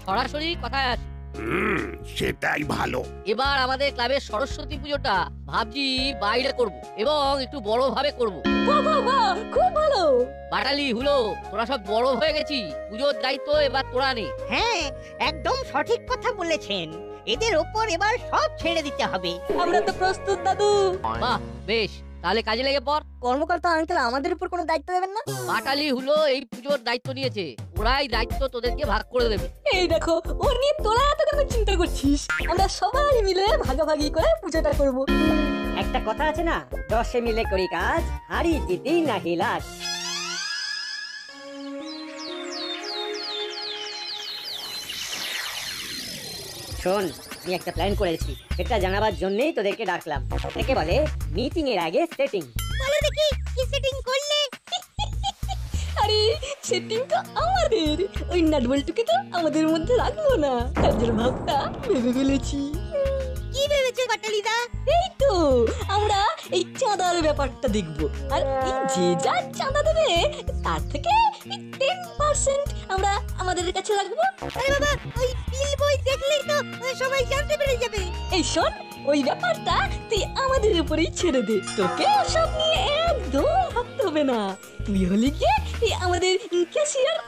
সরাসরি কথায় আসি। সেটাই ভালো। এবার আমাদের ক্লাবের সরস্বতী পুজোটা ভাবছি বাইরে করব এবং একটু বড় ভাবে করব। খুব ভালো। বাটালি হুলো, তোরা সব বড় হয়ে গেছি, পুজোর দায়িত্ব এবার তোরা নে। হ্যাঁ, একদম সঠিক কথা বলেছেন। এদের ওপর এবার সব ছেড়ে দিতে হবে। আমরা তো প্রস্তুত দাদু। বাহ, বেশ, তাহলে কাজে লেগে পড়। কর্মকর্তা আঙ্কেল আমাদের উপর কোনো দায়িত্ব দেবেন না? বাটালি হুলো এই পুজোর দায়িত্ব নিয়েছে, ওরাই দায়িত্ব তোদেরকে ভাগ করে দেবে। এই দেখো, ওর নিয়ে তোরা এত কেন চিন্তা করছিস? আমরা সবাই মিলে ভাগাভাগি করে পুজোটা করব। একটা কথা আছে না, 10 মিলে করি কাজ, হারি জিতি নাহি লাজ। শোন, আমি একটা প্ল্যান করেছি, সেটা জানাবার জন্যই তোদেরকে ডাকলাম। একে বলে মিটিং এর আগে সেটিং। বলো দেখি কি সেটিং করলে? আরে সেটিং তো আমাদের, ওই নাটবল্টুকে তো আমাদের মধ্যে রাখবো না, কাজের ভাবটা ভেবে ফেলেছি। কি ভেবেছো বাটালিদা? এই তো আমরা এই চাঁদার ব্যাপারটা দেখবো, আর এই যে যা চাঁদা দেবে তার থেকে 10% আমরা আমাদের কাছে রাখবো। আরে বাবা, ওই বিল বই দেখলেই তো সবাই জানতে পেরে যাবে। এই শোন, ওই ব্যাপারটা তুই আমাদের উপরেই ছেড়ে দে, তোকে ওসব নিয়ে একদম ভাবতে হবে না। তুই হলি গিয়ে আমাদের ক্যাশিয়ার।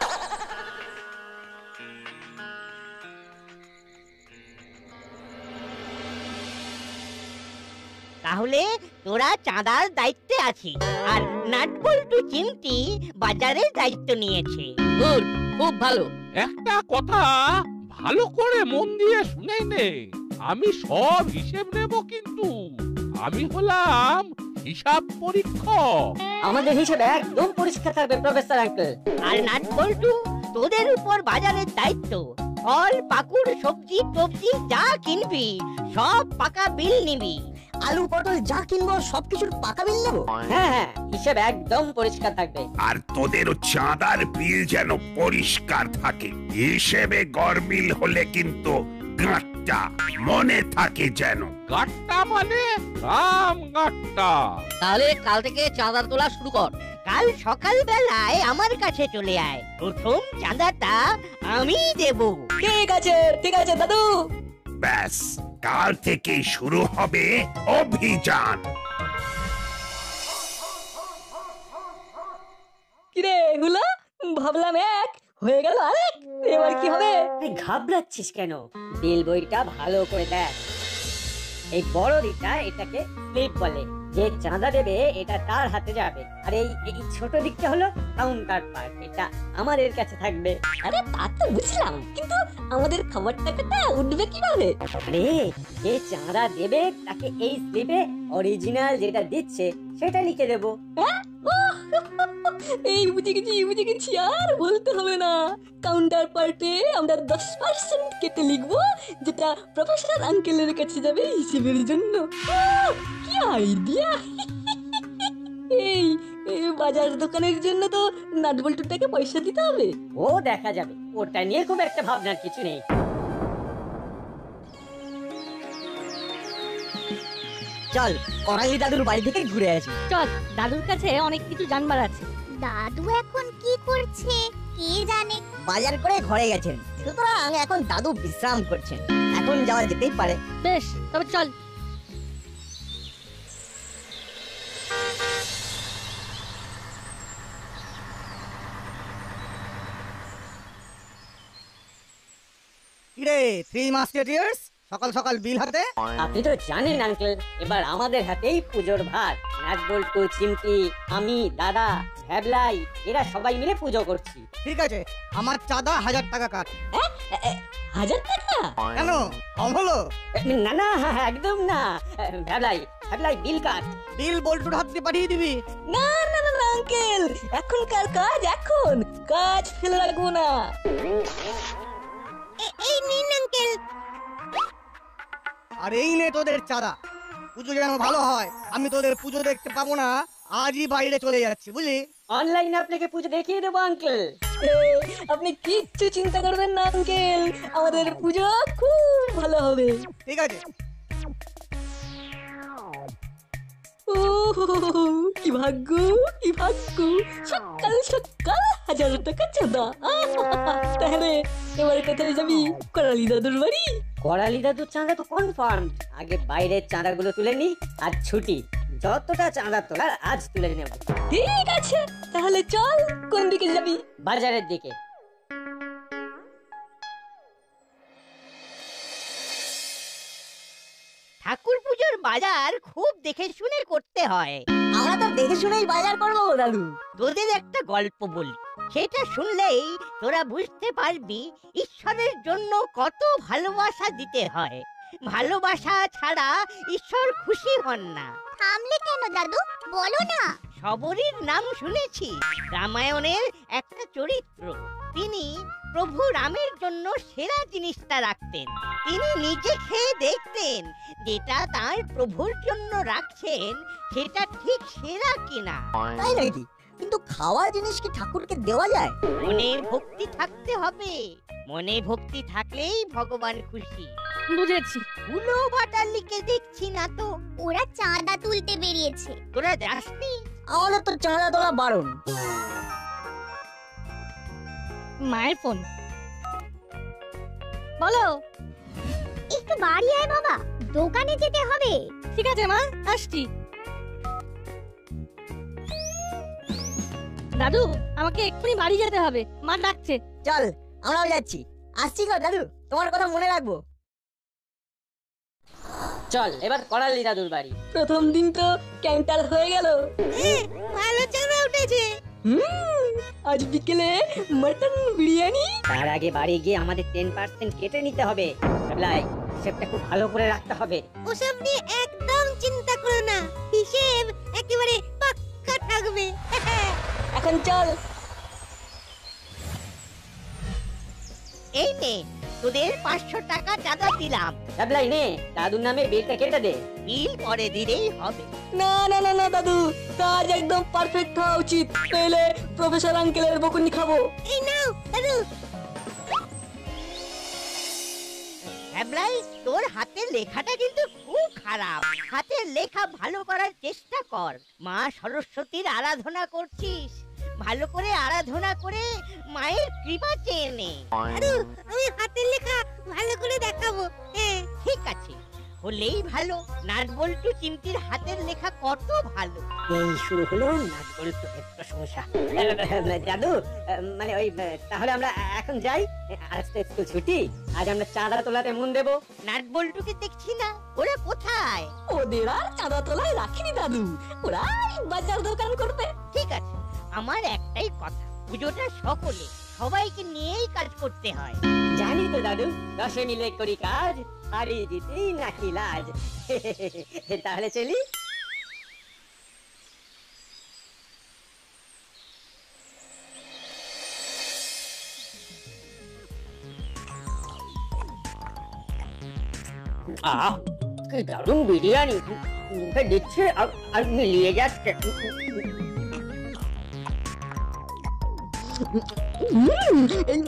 তাহলে তোরা চাঁদার দায়িত্বে আছিস, আর নাটবল্টু চিমটি বাজারের দায়িত্ব নিয়েছে। গুড, খুব ভালো। একটা কথা ভালো করে মন দিয়ে শুনে নে, আমি সব হিসেব নেব, কিন্তু আমি হলাম হিসাব পরীক্ষক। আমাদের হিসেবে একদম পরিষ্কার থাকবে প্রফেসর আঙ্কেল। আর নাটবল্টু, তোদের উপর বাজারের দায়িত্ব। ফল, পাকুড়, সবজি টবজি যা কিনবি সব পাকা বিল নিবি। আলু পটল যা কিনবো সবকিছুর পাকা বিল নেবো। হ্যাঁ হ্যাঁ, হিসেব একদম পরিষ্কার থাকবে। আর তোদের চাঁদার বিল যেন পরিষ্কার থাকে। হিসেবে গরমিল হলে কিন্তু গাঁটটা মনে থাকে যেন। গাট্টা মানে রাম গাট্টা। তাহলে কাল থেকে চাঁদা তোলা শুরু কর। কাল সকাল বেলায় আমার কাছে চলে আয়, প্রথম চাঁদাটা আমি দেব। ঠিক আছে দাদু। ব্যাস, কাল থেকেই শুরু হবে অভিযান। কিরে হুলা, ভাবলাম এক, হয়ে গেল আরেক, এবার কি হবে? তুই ঘাবড়াচ্ছিস কেন? বিল বইটা ভালো করে দেখ। এই বড় দিকটা এটাকে স্লিপ বলে, যে চাঁদা দেবে এটা তার হাতে যাবে। আর এই ছোট দিকটা হলো কাউন্টার পার্ট, এটা আমাদের কাছে থাকবে। আরে তা তো বুঝলাম, কিন্তু আমাদের খাবার টাকাটা উঠবে কিভাবে? আরে যে চাঁদা দেবে তাকে এই স্লিপে অরিজিনাল যেটা দিচ্ছে সেটা লিখে দেবো। এই বুঝে গেছি, আর বলতে হবে না। কাউন্টার পার্টে আমরা 10% কেটে লিখবো, যেটা প্রফেসর আঙ্কেলের কাছে যাবে হিসেবের জন্য। কি আইডিয়া! এই বাজার দোকানের জন্য তো নাটবল্টুটাকে পয়সা দিতে হবে। ও দেখা যাবে, ওটা নিয়ে খুব একটা ভাবনার কিছু নেই। চল, করালি দাদুর বাড়ি থেকে ঘুরে আসি। চল, দাদুর কাছে অনেক কিছু জানবার আছে। দাদু এখন কি করছে কে জানে? বাজার করে ঘরে গেছেন, সুতরাং এখন দাদু বিশ্রাম করছেন। এখন যাওয়া যেতেই পারে। বেশ, তবে চল। কিরে থ্রি মাস্কেটিয়ার্স, সকাল সকাল বিল হাতে? আপনি তো জানেন আঙ্কেল, এবার আমাদের হাতেই পুজোর ভার। নাটবল্টু, চিমটি, আমি, দাদা, ভ্যাবলাই, এরা সবাই মিলে পুজো করছি। ঠিক আছে, আমার চাঁদা 1000 টাকা কাট। 1000 টাকা? কেন, কম হলো? না না, একদম না। ভ্যাবলাই ভ্যাবলাই বিল কাট। বিল বল্টুর হাত দিয়ে পাঠিয়ে দিবি। না আঙ্কেল, এখনকার কাজ এখন, কাজ ফেলে রাখবো না। এই নিন আঙ্কেল। আর এই নে তোদের চাঁদা। পুজো যেন ভালো হয়, আমি তোদের পুজো দেখতে পাবো না, আজই বাইরে চলে যাচ্ছি, বুঝলি? অনলাইনে আপনাকে পুজো দেখিয়ে দেবো আঙ্কেল। আপনি কিচ্ছু চিন্তা করবেন না আঙ্কেল, আমাদের পুজো খুব ভালো হবে। ঠিক আছে। ও কি ভাগ্য, কি ভাগ্য, সকাল সকাল 1000 টাকা চাঁদা। তাহলে এবারে কোথায় যাবি? করালি দাদুর বাড়ি? করালি দাদুর চাঁদা তো কনফার্ম। আগে বাইরের চাঁদাগুলো তুলে নি, আর ছুটি। যতটা চাঁদা তোলার আজ তুলে নেব। ঠিক আছে, তাহলে চল। কোন দিকে যাবি? বাজারের দিকে। ঠাকুর পুজোর বাজার খুব দেখে শুনে করতে হয়। আমরা তো দেখে শুনেই বাজার করবো দাদু। তোদের একটা গল্প বলি, সেটা শুনলেই তোরা বুঝতে পারবি ঈশ্বরের জন্য কত ভালোবাসা দিতে হয়। ভালোবাসা ছাড়া ঈশ্বর খুশি হন না। থামলে কেন দাদু, বলো না। সবরীর নাম শুনেছি, রামায়ণের একটা চরিত্র। তিনি প্রভু রামের জন্য সেরা জিনিসটা রাখতেন। তিনি নিজে খেয়ে দেখতেন যেটা তার প্রভুর জন্য রাখছেন সেটা ঠিক সেরা কিনা। তাই নাকি? কিন্তু খাওয়া জিনিস কি ঠাকুরকে দেওয়া যায়? মনের ভক্তি থাকতে হবে। মনে ভক্তি থাকলেই ভগবান খুশি। বুঝেছি। ধুলো বাটালিকে দেখছি না তো। ওরা চাঁদা তুলতে বেরিয়েছে। তোরা যাসনি? আমাদের তো চাঁদা তোলা বারণ। মায়ের ফোন। বলো। একটু বাড়ি আয় বাবা, দোকানে যেতে হবে। ঠিক আছে মা, আসছি। দাদু, আমাকে এক্ষুনি বাড়ি যেতে হবে, মা ডাকছে। চল, আমরাও যাচ্ছি। আসছি গো দাদু, তোমার কথা মনে রাখবো। চল এবার করালি দাদুর বাড়ি। প্রথম দিন তো ক্যান্টার হয়ে গেল। ভালো চাঁদা উঠেছে। আজ বিকেলে মটন বিরিয়ানি। তার আগে বাড়ি গিয়ে আমাদের 10% কেটে নিতে হবে। লাই, হিসেবটা খুব ভালো করে রাখতে হবে। ওসব নিয়ে একদম চিন্তা করো না, হিসেব একেবারে পাক্কা থাকবে। এখন চল। এই নে, তোদের 500 টাকা চাঁদা দিলাম। লাই নে, দাদুর নামে বিলটা কেটে দে। বিল পরে দিলেই হবে। না না না না দাদু, কাজ একদম পারফেক্ট হওয়া উচিত, নইলে প্রফেসর আঙ্কেলের বকুনি খাবো। এই নাও দাদু। হ্যাবলাই, তোর হাতের লেখাটা কিন্তু খুব খারাপ। হাতের লেখা ভালো করার চেষ্টা কর। মা সরস্বতীর আরাধনা করছিস, ভালো করে আরাধনা করে মায়ের কৃপা চেয়ে নে। আমি হাতের লেখা ভালো করে দেখাবো। হ্যাঁ ঠিক আছে, হলেই ভালো। নাট বল্টু চিমটির হাতের লেখা কত ভালো। এই শুরু হলো নাট বল্টুর প্রশংসা। দাদু, মানে ওই তাহলে আমরা এখন যাই। আজ তো স্কুল ছুটি, আজ আমরা চাঁদা তোলাতে মন দেবো। নাট বল্টুকে দেখছি না, ওরা কোথায়? ওদের আর চাঁদা তোলায় রাখিনি দাদু, ওরা বাজার দোকান করবে। ঠিক আছে, আমার একটাই কথা, পুজোটা সকলে সবাইকে নিয়েই কাজ করতে হয়। জানি তো দাদু, 10 মিলে করি কাজ, হারিয়ে দিতেই নাকি লাজ। তাহলে চলি। কি দারুণ বিরিয়ানি, মুখে দিচ্ছে আর মিলিয়ে যাচ্ছে। এই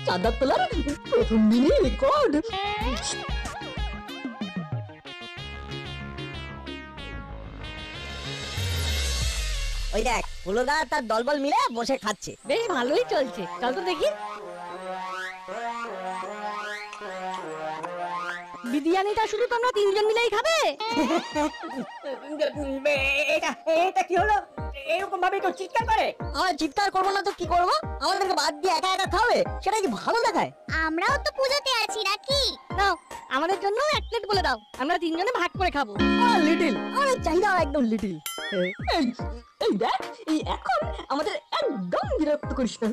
চাঁদা তোলার প্রথম দিনই রেকর্ড। ওই দেখ, হলোদা তার দলবল মিলে বসে খাচ্ছে। বেশ ভালোই চলছে, চল তো দেখি। বিরিয়ানিটা শুধু তোমরা 3 জন মিলেই খাবে? এটা কি হলো? এরকম ভাবে কেউ চিৎকার করে? আমরা চিৎকার করবো না তো কি করবো? আমাদেরকে বাদ দিয়ে একা একা খাবে, সেটা কি ভালো দেখায়? আমরাও তো পুজোতে আছি নাকি? নাও, আমাদের জন্য 1 প্লেট বলে দাও, আমরা 3 জনে ভাগ করে খাবো। লিটিল, আমাদের চাহিদা একদম লিটিল। এই দেখ, এই এখন আমাদের একদম বিরক্ত করিস না।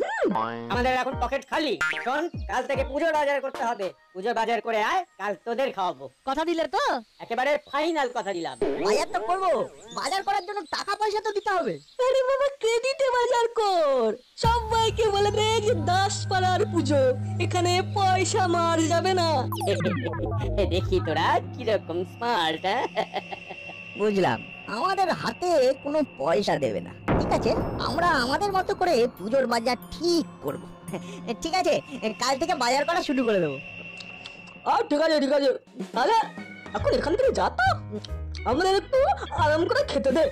আমাদের এখন পকেট খালি। শোন, কাল থেকে পুজোর বাজার করতে হবে। পুজোর বাজার করে আয়, কাল তোদের খাওয়াবো। কথা দিলে তো? একেবারে ফাইনাল কথা দিলাম। বাজার তো করবো, বাজার করার জন্য টাকা পয়সা তো দিতে হবে। আরে বাবা, ক্রেডিটে বাজার কর। সবাইকে বলে দে যে 10 পাড়ার পুজো, এখানে পয়সা মার যাবে না। দেখি তোরা কিরকম স্মার্ট। বুঝলাম, আমাদের হাতে কোনো পয়সা দেবে না। ঠিক আছে, আমরা আমাদের মতো করে পুজোর বাজার ঠিক করব। ঠিক আছে, কাল থেকে বাজার করা শুরু করে দেবো। ঠিক আছে, ঠিক আছে। তাহলে এখন এখান থেকে যা তো। আমাদের একটু আরাম করে খেতে দে।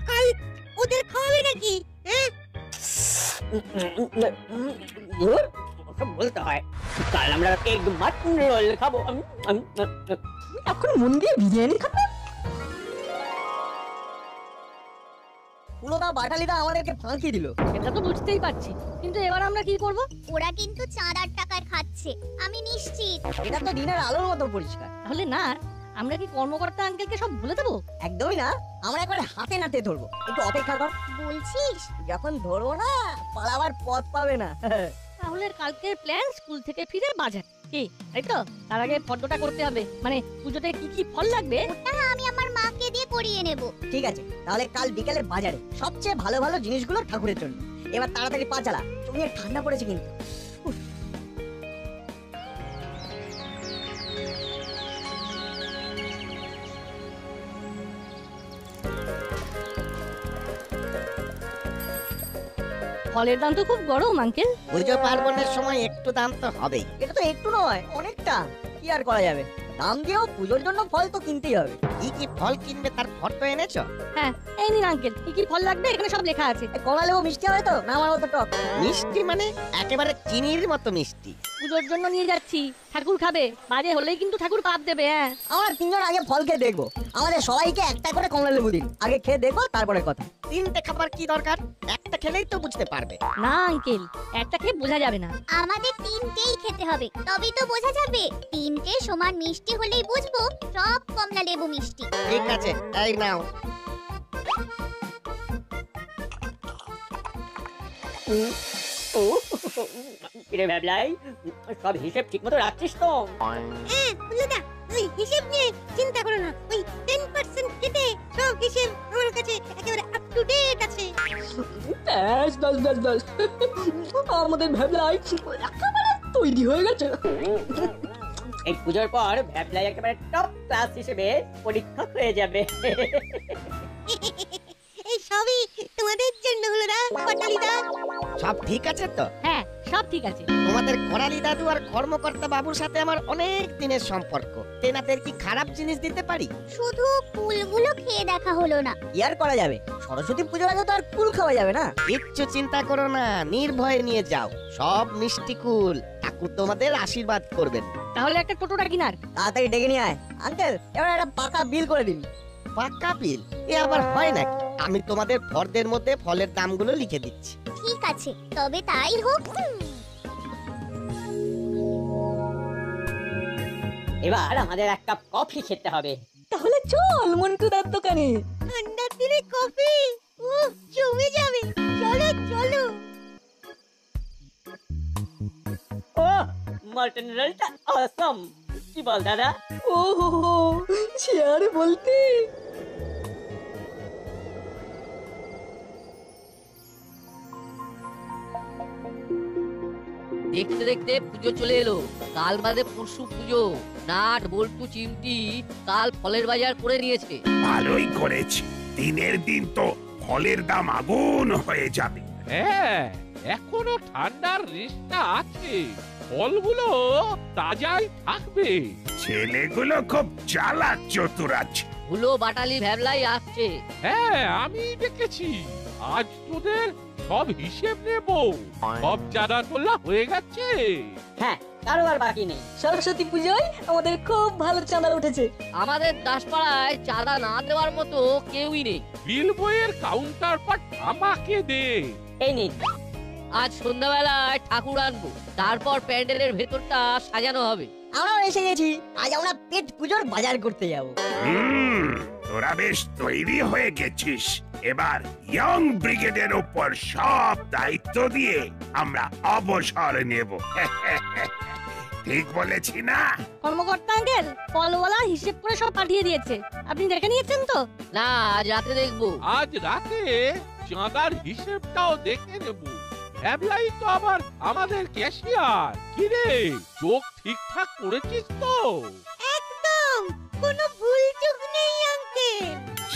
কাল ওদের খাওয়াবে নাকি? বলতে হয় কাল আমরা এগ মাটন রোল খাবো। এখন মন দিয়ে বিরিয়ানি খাবে। পুরোটা বাটালিটা আমাদেরকে ফাঁকি দিল। সেটা তো বুঝতেই পারছি, কিন্তু এবার আমরা কি করব? ওরা কিন্তু চাঁদার টাকায় খাচ্ছে, আমি নিশ্চিত। এটা তো দিনের আলোর মতো পরিষ্কার। তাহলে না আমরা কি কর্মকর্তা আঙ্কেলকে সব বলে দেবো? একদমই না, আমরা একবারে হাতে নাতে ধরবো। একটু অপেক্ষা কর, বলছিস? যখন ধরবো না পালাবার পথ পাবে না। তাহলে কালকের প্ল্যান স্কুল থেকে ফিরে বাজার, কি তাই তো? তার আগে ফর্দটা করতে হবে, মানে পুজোতে কি কি ফল লাগবে ওটা আমি আমার মাকে দিয়ে করিয়ে নেব। ঠিক আছে, তাহলে কাল বিকেলে বাজারে সবচেয়ে ভালো ভালো জিনিসগুলো ঠাকুরের জন্য। এবার তাড়াতাড়ি পা চালা, চোখে ঠান্ডা পড়েছে কিন্তু। ফলের দাম তো খুব গরম আঙ্কেল। পুজো পার্বণের সময় একটু দাম তো হবেই। এটা তো একটু নয়, অনেকটা। কি আর করা যাবে, দাম দিয়েও পুজোর জন্য ফল তো কিনতেই হবে। কি কি ফল কিনবে তার ফটো এনেছো? হ্যাঁ এই নিন আঙ্কেল, কি কি ফল লাগবে এখানে সব লেখা আছে। কমলা লেবু মিষ্টি হবে তো, না আমার মতো টক? মিষ্টি মানে একেবারে চিনির মতো মিষ্টি। পুজোর জন্য নিয়ে যাচ্ছি, ঠাকুর খাবে, বাজে হলেই কিন্তু ঠাকুর পাপ দেবে। হ্যাঁ আমরা তিনজন আগে ফল খেয়ে দেখবো। আমাদের সবাইকে একটা করে কমলা লেবু দিন, আগে খেয়ে দেখবো তারপরে কথা। তিনটে খাবার কি দরকার? একটা খেলেই তো বুঝতে পারবে। না আঙ্কেল, একটা খেয়ে বোঝা যাবে না। আমাদের তিনটেই খেতে হবে, তবেই তো বোঝা যাবে। তিনটে সমান মিষ্টি হলেই বুঝবো সব কমলা লেবু মিষ্টি। ঠিক আছে, এই নাও। কিরে ভ্যাবলাই, সব হিসেব ঠিক মতো রাখছিস তো? ওই হিসেব নিয়ে চিন্তা করো না, ওই 10% কেটে সব হিসেব আমার কাছে একেবারে আপ টু ডেট আছে। ব্যাস ব্যাস ব্যাস ব্যাস, আমাদের ভেবলাই একেবারে তৈরি হয়ে গেছে। এই পুজোর পর ভ্যাবলাই একেবারে টপ ক্লাস হিসেবে পরীক্ষা হয়ে যাবে। এই সবই তোমাদের জন্য হলো না পাটালিদা। সব ঠিক আছে তো? হ্যাঁ সব ঠিক আছে। তোমাদের করালি দাদু আর কর্মকর্তা বাবুর সাথে আমার অনেক দিনের সম্পর্ক। তেনাদের কি খারাপ জিনিস দিতে পারি? শুধু ফুলগুলো খেয়ে দেখা হলো না। কি আর করা যাবে, সরস্বতী পুজোর আগে তো আর কুল খাওয়া যাবে না। কিচ্ছু চিন্তা করো না, নির্ভয়ে নিয়ে যাও। সব মিষ্টি কুল, ঠাকুর তোমাদের আশীর্বাদ করবেন। তাহলে একটা টোটো ডাকি না। তাড়াতাড়ি ডেকে নিয়ে আয়। আঙ্কেল, এবার একটা পাকা বিল করে দিন। পাক্কা বিল? এ আবার হয় নাকি? আমি তোমাদের ফর্দের মধ্যে ফলের দামগুলো লিখে দিচ্ছি। ঠিক আছে, তবে তাই হোক। এবার আমাদের এক কাপ কফি খেতে হবে। তাহলে চল মন্টুদার দোকানে। ঠান্ডার দিনে কফি জমে যাবে। চলো চলো। ও মটন রোলটা অসম। কি বল দাদা? ও হো হো, সে আর বলতে। দেখতে দেখতে পুজো চলে এলো। কাল বাদে পরশু পুজো। নাট বল্টু চিমটি কাল ফলের বাজার করে নিয়েছে। ভালোই করেছে, দিনের দিন তো ফলের দাম আগুন হয়ে যাবে। হ্যাঁ, এখনো ঠান্ডার রেশটা আছে, ফলগুলো তাজাই থাকবে। ছেলেগুলো খুব চালাক চতুর আছে। হুলো বাটালি ভ্যাবলাই আসছে। হ্যাঁ, আমি দেখেছি। আজ তোদের সব হিসেব নেব। সব চাঁদা তোলা হয়ে গেছে। হ্যাঁ, কারো আর বাকি নেই। সরস্বতী পুজোয় আমাদের খুব ভালো চাঁদা উঠেছে। আমাদের দাসপাড়ায় চাঁদা না দেওয়ার মতো কেউই নেই। বিল বইয়ের কাউন্টার পার্ট আমাকে দে। এই নিন। আজ সন্ধ্যাবেলায় ঠাকুর আনবো, তারপর প্যান্ডেলের ভেতরটা সাজানো হবে। আমরাও এসে গেছি, আজ আমরা পেট পুজোর বাজার করতে যাব। তোরা বেশ তৈরি হয়ে গেছিস। এবার ইয়ং ব্রিগেডের উপর সব দায়িত্ব দিয়ে আমরা অবসর নেব। ঠিক বলেছি না? কর্মকর্তা আঙ্কেল ফলওয়ালা হিসেব করে সব পাঠিয়ে দিয়েছে, আপনি দেখে নিয়েছেন তো? না, আজ রাতে দেখবো। আজ রাতে চাঁদার হিসেবটাও দেখে নেব। ভ্যাবলাই তো আবার আমাদের ক্যাশিয়ার। কিরে, চোখ ঠিকঠাক করেছিস তো? একদম কোনো ভুল চোখ নেই আঙ্কেল।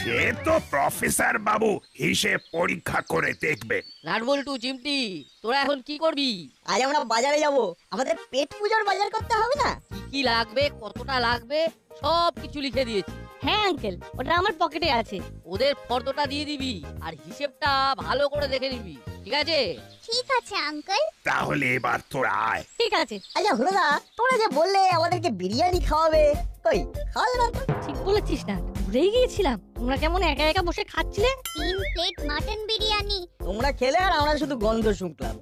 সে তো প্রফেসর বাবু হিসেব পরীক্ষা করে দেখবে। নাটবল্টু চিমটি তোরা এখন কি করবি? আজ আমরা বাজারে যাব, আমাদের পেট পূজার বাজার করতে হবে না? কি কি লাগবে, কতটা লাগবে সব কিছু লিখে দিয়েছি। হ্যাঁ আঙ্কেল, ওটা আমার পকেটে আছে। ওদের ফর্দটা দিয়ে দিবি আর হিসেবটা ভালো করে দেখে নিবি, ঠিক আছে? ঠিক আছে আঙ্কেল। তাহলে এবার তোরা আয়। ঠিক আছে। আচ্ছা হলদা, তোমরা যে বললে আমাদেরকে বিরিয়ানি খাওয়াবে, কই খাওয়ালে না তো? ঠিক বলেছিস না, ভুলেই গিয়েছিলাম। তোমরা কেমন একা একা বসে খাচ্ছিলে? 3 প্লেট মাটন বিরিয়ানি। তোমরা খেলে আর আমরা শুধু গন্ধ শুনলাম।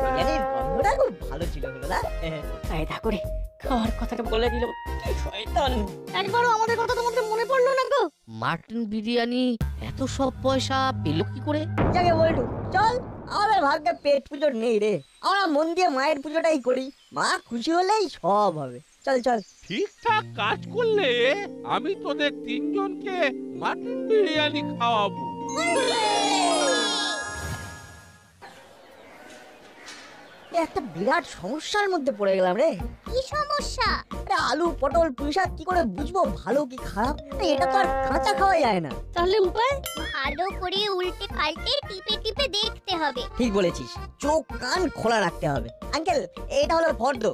বিরিয়ানির গন্ধটা খুব ভালো ছিল হলদা। কায়দা করে খাওয়ার কথাটা বলে দিল, কি শয়তান! একবারও আমাদের কথা তোমাদের মনে পড়লো না গো? মাটন বিরিয়ানি এত সব পয়সা পেলো কি করে? যাকে বলটু, চল, আমাদের ভাগ্যে পেট পুজো নেই রে। আমরা মন দিয়ে মায়ের পুজোটাই করি, মা খুশি হলেই সব হবে। চল চল। ঠিকঠাক কাজ করলে আমি তোদের তিনজনকে মাটন বিরিয়ানি খাওয়াবো। একটা বিরাট সমস্যার মধ্যে পড়ে গেলাম রে। কি সমস্যা? আরে আলু পটল পুঁইশাক কি করে বুঝবো ভালো কি খারাপ? এটা তো আর কাঁচা খাওয়া যায় না। তাহলে উপায়? ভালো করে উল্টে পাল্টে টিপে টিপে দেখতে হবে। ঠিক বলেছিস, চোখ কান খোলা রাখতে হবে। আঙ্কেল, এটা হলো ফর্দ,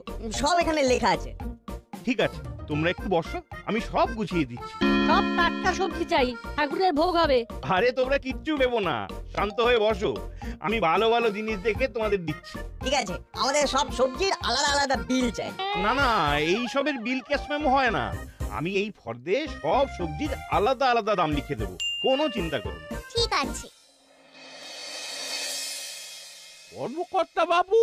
সব এখানে লেখা আছে। ঠিক আছে, তোমরা একটু বসো, আমি সব গুছিয়ে দিচ্ছি। সব টাটকা সবজি চাই, ঠাকুরের ভোগ হবে। আরে তোমরা কিচ্ছু ভেবো না, শান্ত হয়ে বসো, আমি ভালো ভালো জিনিস দেখে তোমাদের দিচ্ছি। ঠিক আছে, আমাদের সব সবজির আলাদা আলাদা বিল চাই। না না, এই সবের বিল ক্যাশ মেমো হয় না, আমি এই ফর্দে সব সবজির আলাদা আলাদা দাম লিখে দেবো, কোনো চিন্তা করো না। ঠিক আছে। কর্মকর্তা বাবু,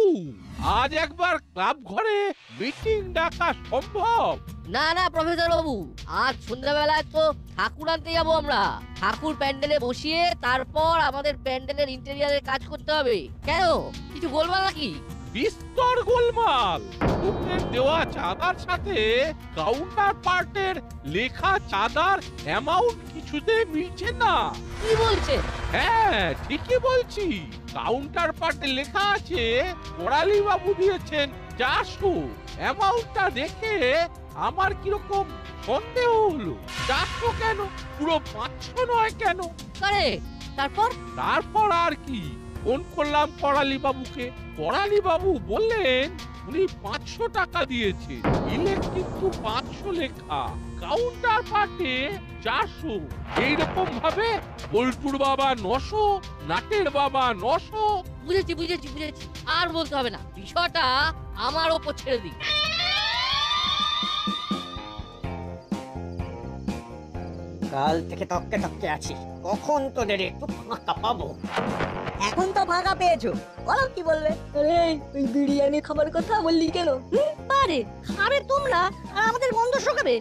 আজ একবার ক্লাব ঘরে মিটিং ডাকা সম্ভব? না না প্রফেসর বাবু, আজ সন্ধ্যাবেলায় তো ঠাকুর আনতে যাবো আমরা। ঠাকুর প্যান্ডেলে বসিয়ে তারপর আমাদের প্যান্ডেলের ইন্টেরিয়ারের কাজ করতে হবে। কেন, কিছু বলবা নাকি? বিস্তর গোলমাল। লোকের দেওয়া চাঁদার সাথে কাউন্টার পার্টের লেখা চাঁদার অ্যামাউন্ট কিছুতে মিলছে না। কি বলছে? হ্যাঁ ঠিকই বলছি, কাউন্টার পার্টে লেখা আছে কোরালি বাবু দিয়েছেন 400। অ্যামাউন্টটা দেখে আমার কিরকম সন্দেহ হলো। 400 কেন, পুরো 500 নয় কেন? তারপর আর কি, ফোন করলাম করালি বাবুকে। করালি বাবু বললেন উনি 500 টাকা দিয়েছে, বিলে কিন্তু 500 লেখা, কাউন্টার পার্টে 400। এইরকম ভাবে বল্টুর বাবা 900, নাটের বাবা 900। বুঝেছি বুঝেছি বুঝেছি, আর বলতে হবে না, বিষয়টা আমার ওপর ছেড়ে দিই। কাল থেকে তককে তককে আছি, কখন তোদের একটু ফাঁকা পাবো। এখন তো ফাঁকা পেয়েছো, বলো কি বলবে? আরে ওই বিরিয়ানি খাবার কথা বললি কেন? পারে খাবে তোমরা আর আমাদের গন্ধ শোকাবে।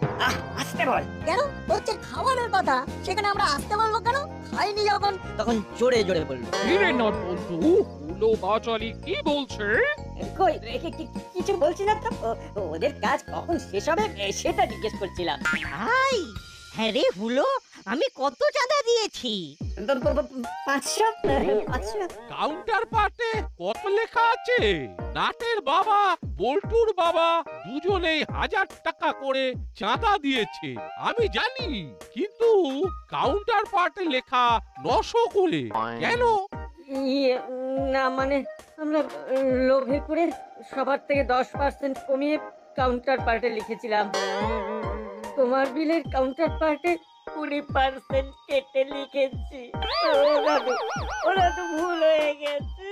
আসতে বল। কেন হচ্ছে খাবারের কথা, সেখানে আমরা আসতে বলবো কেন? খাইনি যখন, তখন জোরে জোরে বলবো। কিরে নট বন্ধু, উলো বাচালি কি বলছে? কই কিছু বলছি না তো, ওদের কাজ কখন শেষ হবে সেটা জিজ্ঞেস করছিলাম। হাই, হ্যাঁ রে হুলো, আমি কত চাঁদা দিয়েছি? 500। কাউন্টার পার্টে কত লেখা আছে? নাটের বাবা বল্টুর বাবা দুজনেই 1000 টাকা করে চাঁদা দিয়েছে আমি জানি, কিন্তু কাউন্টার পার্টে লেখা 900 করে কেন? না মানে আমরা লোভে করে সবার থেকে 10% কমিয়ে কাউন্টার পার্টে লিখেছিলাম। তোমার বিলের কাউন্টার পার্টে 20% কেটে লিখেছি। ওরা তো ভুল হয়ে গেছে।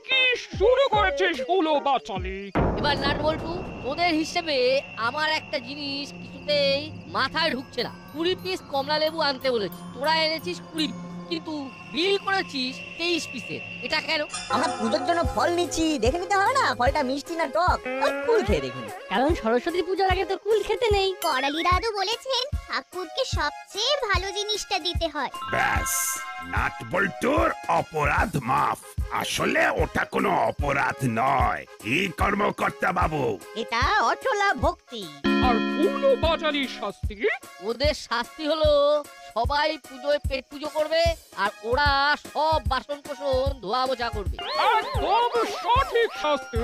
কি শুরু করেছিস উলো বাচালি? এবার নাট বল্টু, ওদের হিসেবে আমার একটা জিনিস কিছুতেই মাথায় ঢুকছে না। 20 পিস কমলা লেবু আনতে বলেছি, তোরা এনেছিস 20, কিন্তু বিল করেছিস 23 পিসের। এটা কেন? আমরা পুজোর জন্য ফল নিচ্ছি, দেখে নিতে হবে না ফলটা মিষ্টি না টক? আর কুল খেয়ে দেখুন। কারণ সরস্বতী পূজার আগে তো কুল খেতে নেই। করালি দাদু বলেছেন ঠাকুরকে সবচেয়ে ভালো জিনিসটা দিতে হয়। ব্যাস, নাট বল্টুর অপরাধ মাফ। আসলে ওটা কোনো অপরাধ নয়। কি কর্মকর্তা বাবু? এটা অচলা ভক্তি। আর উলো বাচালির শাস্তি? ওদের শাস্তি হলো সবাই পুজোয় পেট পুজো করবে আর ওরা সব বাসন কোসন ধোয়া মোছা করবে। একদম সঠিক শাস্তি।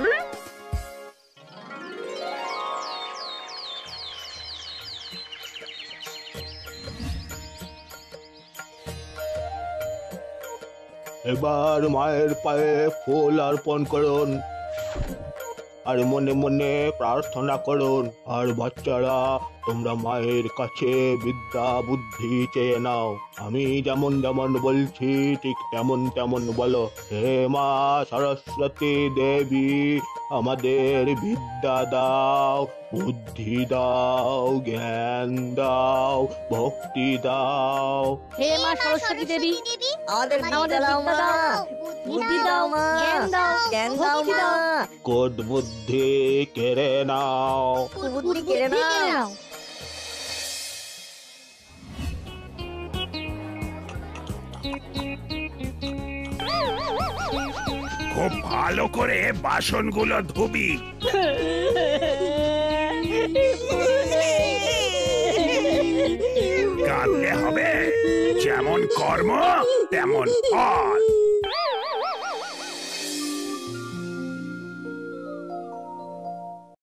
এবার মায়ের পায়ে ফুল অর্পণ করুন আর মনে মনে প্রার্থনা করুন। আর বাচ্চারা, তোমরা মায়ের কাছে বিদ্যা বুদ্ধি চেয়ে নাও। আমি যেমন যেমন বলছি ঠিক তেমন তেমন বলো। হে মা সরস্বতী দেবী, আমাদের বিদ্যা দাও, বুদ্ধি দাও, জ্ঞান দাও, ভক্তি দাও। হে মা সরস্বতী দেবী, আমাদের বিদ্যা দাও মা, বুদ্ধি দাও মা, জ্ঞান দাও মা, কোদ বুদ্ধি কেড়ে নাও। বুদ্ধি কেড়ে নাও। খুব ভালো করে বাসনগুলো ধুবি। কাঁদলে হবে, যেমন কর্ম তেমন ফল।